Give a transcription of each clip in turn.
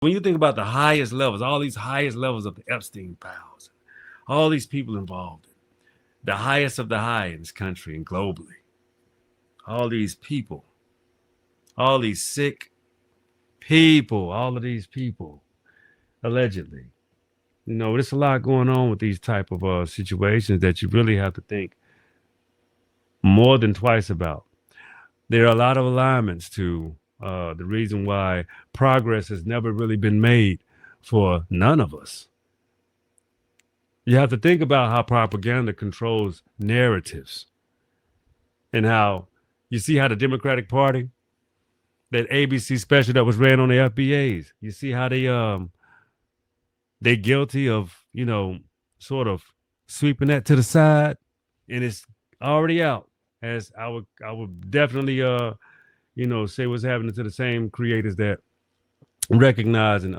When you think about the highest levels, all these highest levels of the Epstein files, all these people involved, the highest of the high in this country and globally, all these people, all these sick people, all of these people, allegedly. There's a lot going on with these type of situations that you really have to think more than twice about. There are a lot of alignments to the reason why progress has never really been made for none of us. You have to think about how propaganda controls narratives and how you see how the Democratic Party, that ABC special that was ran on the FBAs, you see how they're guilty of, sort of sweeping that to the side, and it's already out. As I would definitely say what's happening to the same creators that recognize and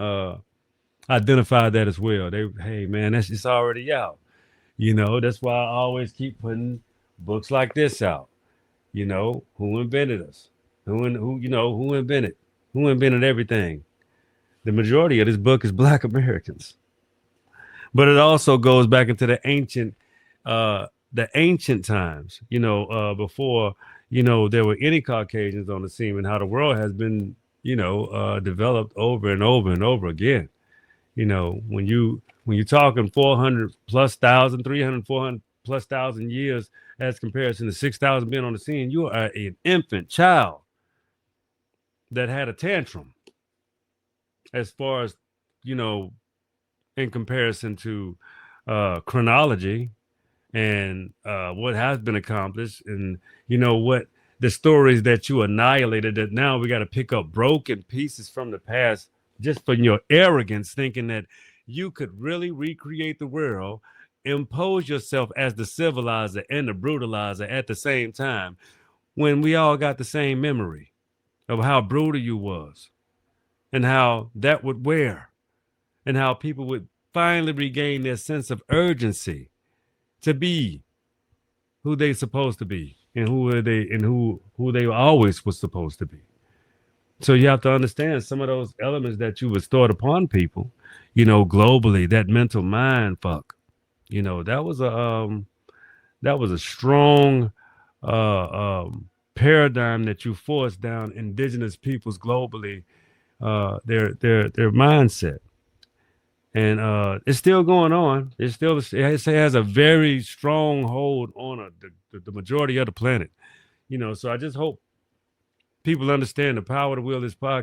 identify that as well. Hey man, that's it's already out. That's why I always keep putting books like this out. Who invented us? Who invented everything? The majority of this book is Black Americans. But it also goes back into the ancient times, before, there were any Caucasians on the scene, and how the world has been, developed over and over and over again. When you're talking 400 plus thousand, 300, 400 plus thousand years as comparison to 6,000 being on the scene, you are an infant child that had a tantrum as far as, in comparison to chronology and what has been accomplished, and what the stories that you annihilated, that now we got to pick up broken pieces from the past just for your arrogance, thinking that you could really recreate the world, impose yourself as the civilizer and the brutalizer at the same time, when we all got the same memory of how brutal you was and how that would wear, and how people would finally regain their sense of urgency to be who they supposed to be, and who they always was supposed to be. So you have to understand some of those elements that you was stored upon people, globally, that mental mind fuck, that was a strong paradigm that you forced down indigenous peoples globally, their mindset. And it's still going on. It has a very strong hold on the majority of the planet. So I just hope people understand the power of the will of this podcast.